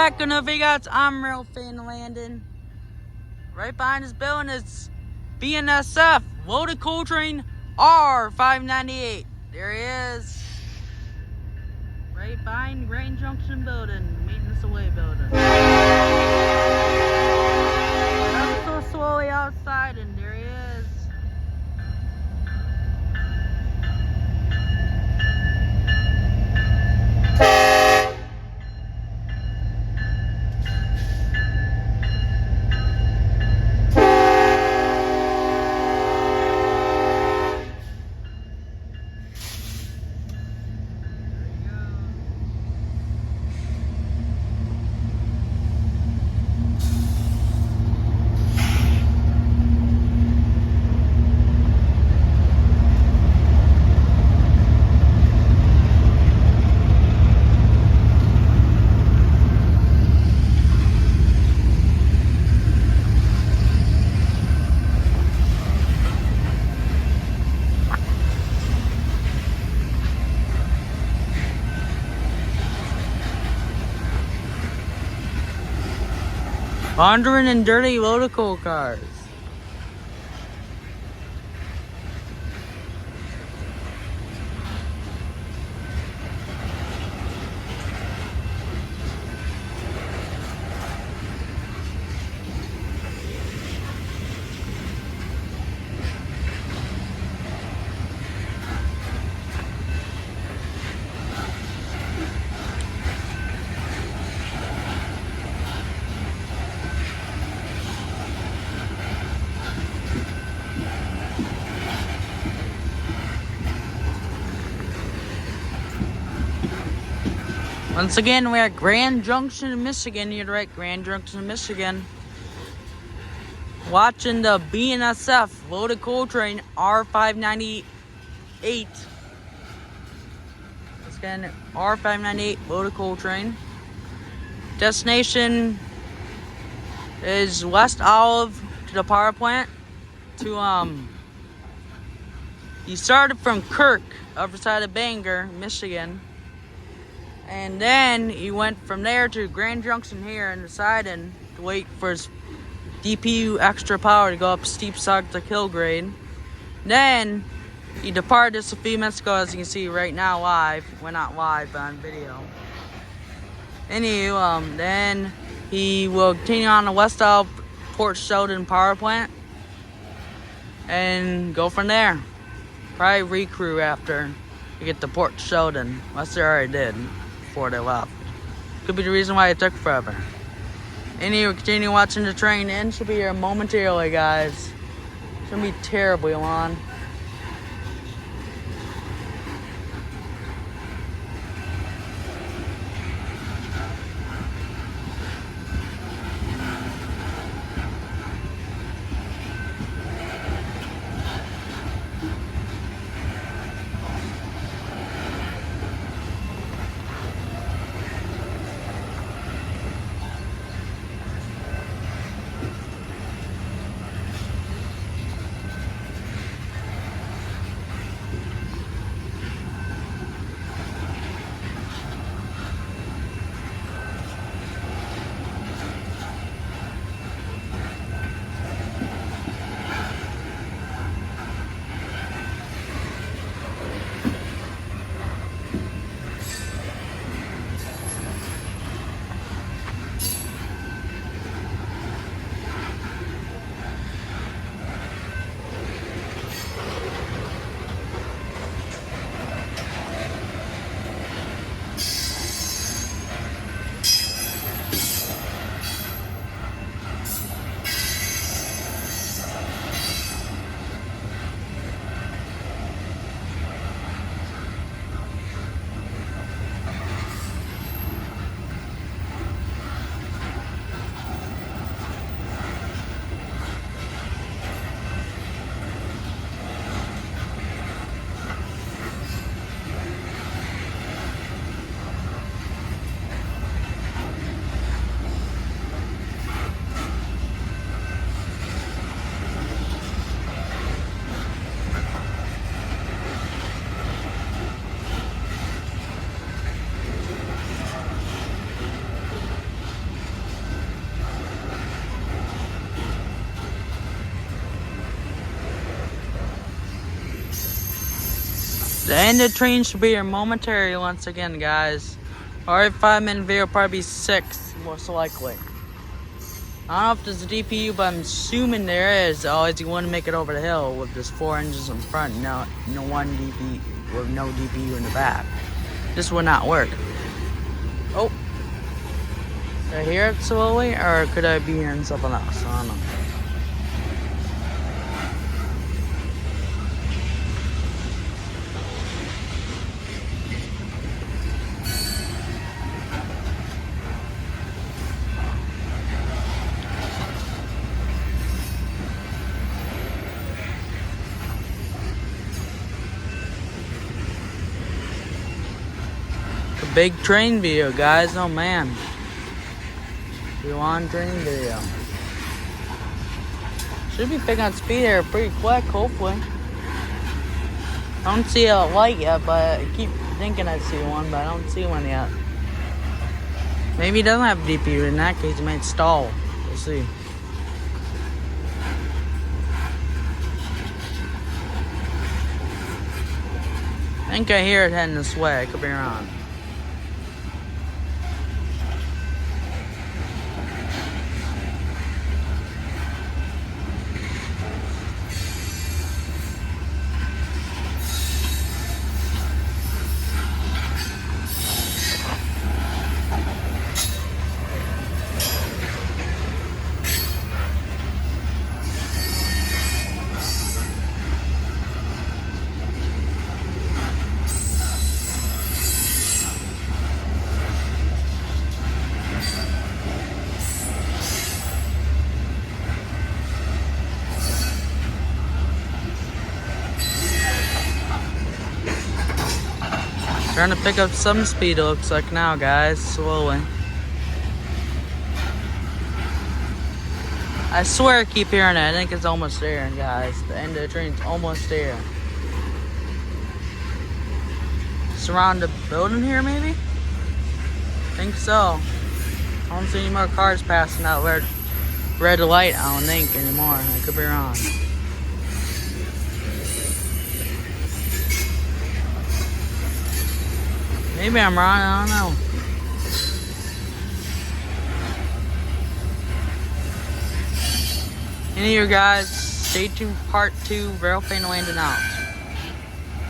back on the Vegas. I'm Real Fan Landon. Right behind this building is BNSF loaded coal train R598. There he is. Right behind Grand Junction building, maintenance away building. That's so slowly outside, and there he is. Wandering in dirty loaded coal cars. Once again, we're at Grand Junction, Michigan. You're right, Grand Junction, Michigan. Watching the BNSF loaded coal train R598. Once again, R598 loaded coal train. Destination is West Olive to the power plant. He started from Kirk, other side of Bangor, Michigan. And then he went from there to Grand Junction here in the siding to wait for his DPU extra power to go up steep side to Kilgrade. Then he departed just a few minutes ago, as you can see right now live. Well, not live, but on video. Anywho, then he will continue on the West Isle Port Sheldon power plant and go from there. Probably recrew after you get to Port Sheldon, unless they already did before they left. Could be the reason why it took forever. Anyway, continue watching the train. The end should be here momentarily, guys. It's gonna be terribly long. The end of the train should be here momentarily once again, guys. Alright, 5-minute video, probably be 6, most likely. I don't know if there's a DPU, but I'm assuming there is. Always you want to make it over the hill with just 4 engines in front, no one DPU with no DPU in the back. This would not work. Oh, did I hear it slowly, or could I be hearing something else? I don't know. Big train video, guys. Oh man, you on train video? Should be picking up speed here pretty quick, hopefully. I don't see a light yet, but I keep thinking I see one, but I don't see one yet. Maybe he doesn't have DPU. In that case, he might stall. We'll see. I think I hear it heading this way. I could be wrong. Trying to pick up some speed, it looks like now, guys, slowly. I swear I keep hearing it. I think it's almost there, guys. The end of the train's almost there. Surround the building here, maybe? I think so. I don't see any more cars passing that red light, I don't think, anymore. I could be wrong. Maybe I'm wrong, I don't know. Any of you guys, stay tuned, part 2, Rail Fan landing out.